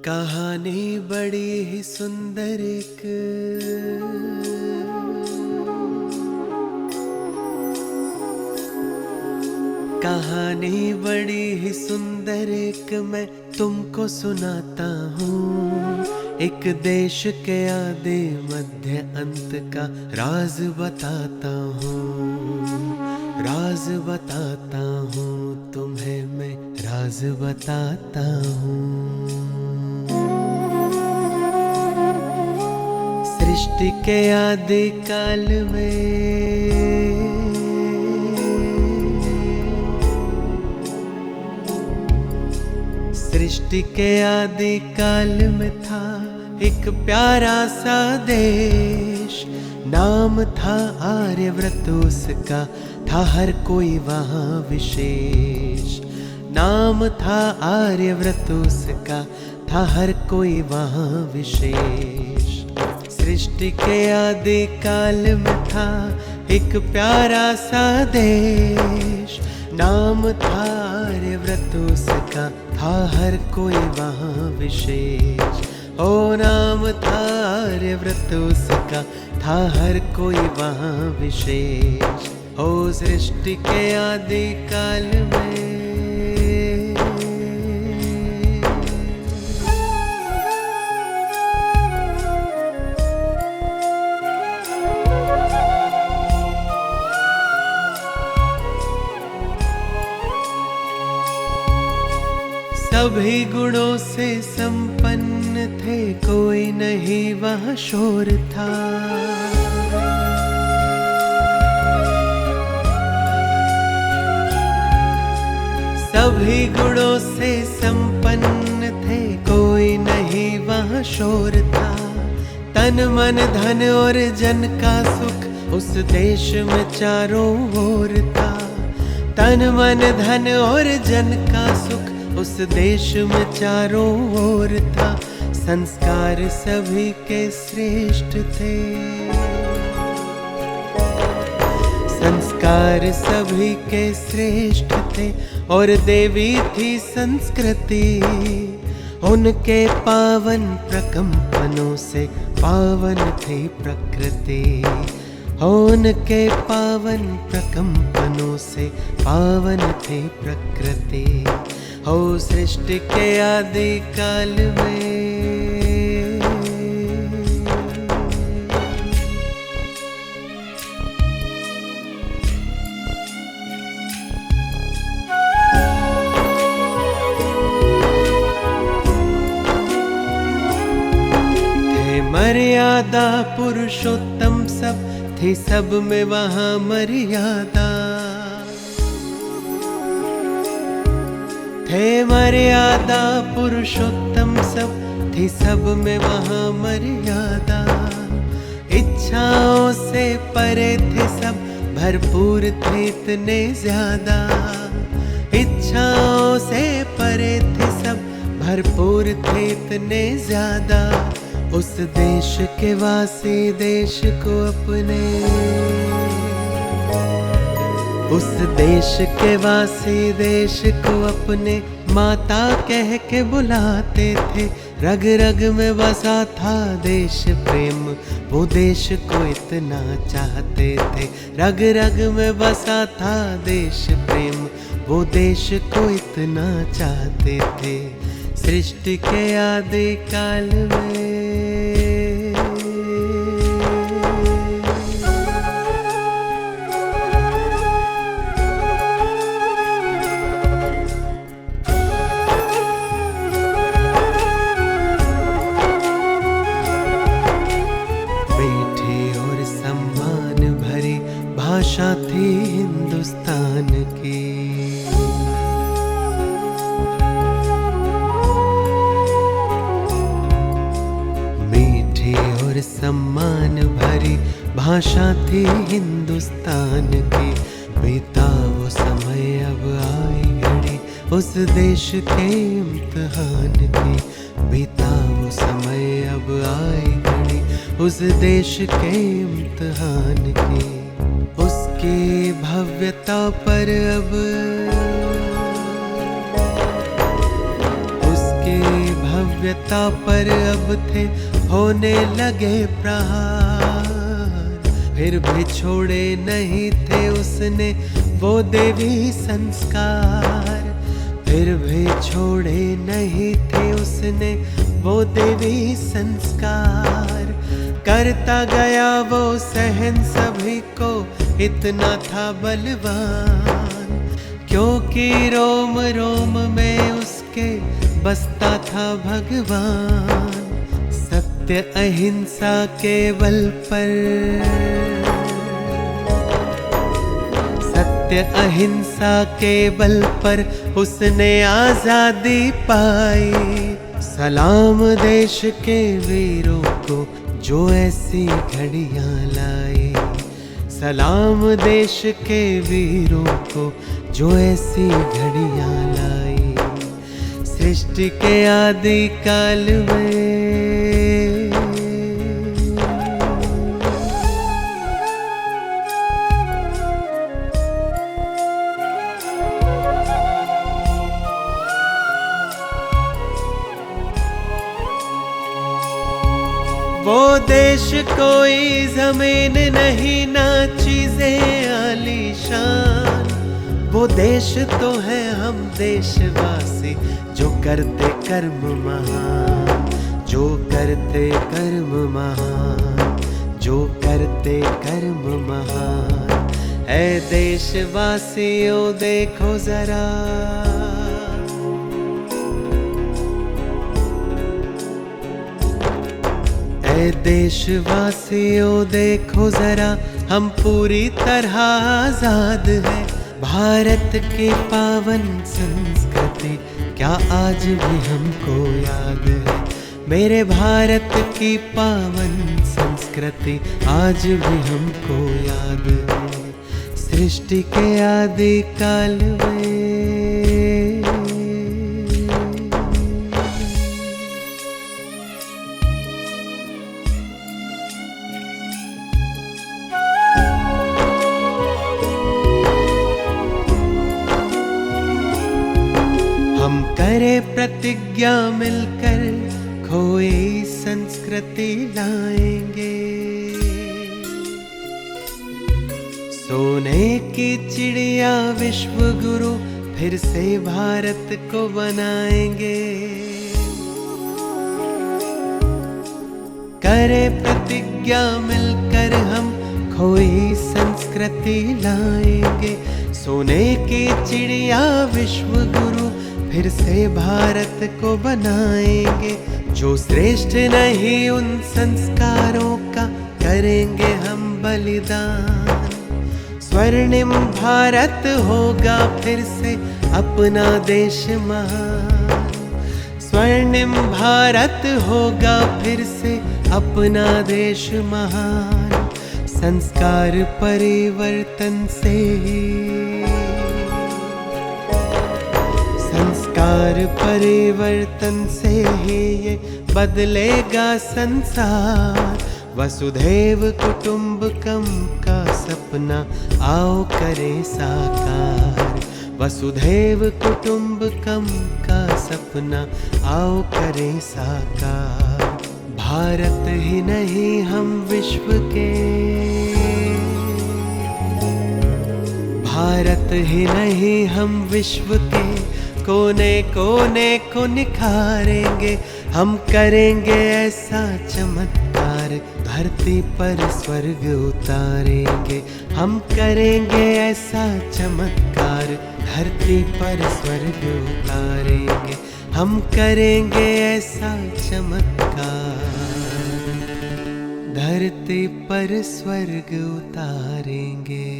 कहानी बड़ी ही सुंदर एक कहानी बड़ी ही सुंदर एक मैं तुमको सुनाता हूँ। एक देश के आदि मध्य अंत का राज बताता हूँ। राज बताता हूँ तुम्हें मैं राज बताता हूँ। सृष्टि के आदि काल में सृष्टि के आदि काल में था एक प्यारा सा देश। नाम था आर्यव्रत उसका, था हर कोई वहाँ विशेष। नाम था आर्यव्रत उसका, था हर कोई वहाँ विशेष। सृष्टि के आदि काल में था एक प्यारा सा देश। नाम था आर्यव्रत उसका, था हर कोई वहाँ विशेष। ओ नाम था आर्यव्रत उसका, था हर कोई वहाँ विशेष। ओ सृष्टि के आदि काल में सभी गुणों से संपन्न थे, कोई नहीं वहाँ शोर था। सभी गुणों से संपन्न थे, कोई नहीं वहाँ शोर था। तन मन धन और जन का सुख उस देश में चारों ओर था। तन मन धन और जन का सुख उस देश में चारों ओर था। संस्कार सभी के श्रेष्ठ थे। संस्कार सभी के श्रेष्ठ थे और देवी थी संस्कृति। उनके पावन प्रकंपनों से पावन थी प्रकृति। उनके पावन प्रकंपनों से पावन थी प्रकृति। हो सृष्टि के आदि काल में थे मर्यादा पुरुषोत्तम सब, थी सब में वहाँ मर्यादा। थे मर्यादा पुरुषोत्तम सब, थी सब में वहाँ मर्यादा। इच्छाओं से परे थे सब, भरपूर थे इतने ज्यादा। इच्छाओं से परे थे सब, भरपूर थे इतने ज्यादा। उस देश के वासी देश को अपने, उस देश के वासी देश को अपने माता कह के बुलाते थे। रग रग में बसा था देश प्रेम, वो देश को इतना चाहते थे। रग रग में बसा था देश प्रेम, वो देश को इतना चाहते थे। सृष्टि के आदि काल में भाषा थी हिंदुस्तान की। मीठी और सम्मान भरी भाषा थी हिंदुस्तान की। बीता वो समय अब आई घड़ी उस देश के इम्तिहान की। बीता वो समय अब आई घड़ी उस देश के इम्तिहान की। उसकी भव्यता पर अब उसकी भव्यता पर अब थे होने लगे प्रहार। फिर भी छोड़े नहीं थे उसने वो देवी संस्कार। फिर भी छोड़े नहीं थे उसने वो देवी संस्कार। करता गया वो सहन सभी को, इतना था बलवान, क्योंकि रोम रोम में उसके बसता था भगवान। सत्य अहिंसा के बल पर, सत्य अहिंसा के बल पर उसने आजादी पाई। सलाम देश के वीरों को जो ऐसी घड़ियां लाए। सलाम देश के वीरों को जो ऐसी घड़ियां लाई। सृष्टि के आदि काल में वो देश कोई जमीन नहीं ना चीजें आलीशान। वो देश तो है हम देशवासी जो करते कर्म महान। जो करते कर्म महान, जो करते कर्म महान। ऐ देशवासियों देखो जरा, ऐ देशवासियों देखो जरा, हम पूरी तरह आजाद हैं। भारत की पावन संस्कृति क्या आज भी हमको याद है। मेरे भारत की पावन संस्कृति आज भी हमको याद है। सृष्टि के आदि काल में हम करे प्रतिज्ञा मिलकर खोई संस्कृति लाएंगे। सोने की चिड़िया विश्व गुरु फिर से भारत को बनाएंगे। करे प्रतिज्ञा मिलकर हम खोई संस्कृति लाएंगे। सोने की चिड़िया विश्व गुरु फिर से भारत को बनाएंगे। जो श्रेष्ठ नहीं उन संस्कारों का करेंगे हम बलिदान। स्वर्णिम भारत होगा फिर से अपना देश महान। स्वर्णिम भारत होगा फिर से अपना देश महान। संस्कार परिवर्तन से ही, संस्कार परिवर्तन से ही ये बदलेगा संसार। वसुधैव कुटुंबकम का सपना आओ करें साकार। वसुधैव कुटुंबकम का सपना आओ करें साकार। भारत ही नहीं हम विश्व के, भारत ही नहीं हम विश्व के कोने कोने को निखारेंगे। हम करेंगे ऐसा चमत्कार, धरती पर स्वर्ग उतारेंगे। हम करेंगे ऐसा चमत्कार, धरती पर स्वर्ग उतारेंगे। हम करेंगे ऐसा चमत्कार, धरती पर स्वर्ग उतारेंगे।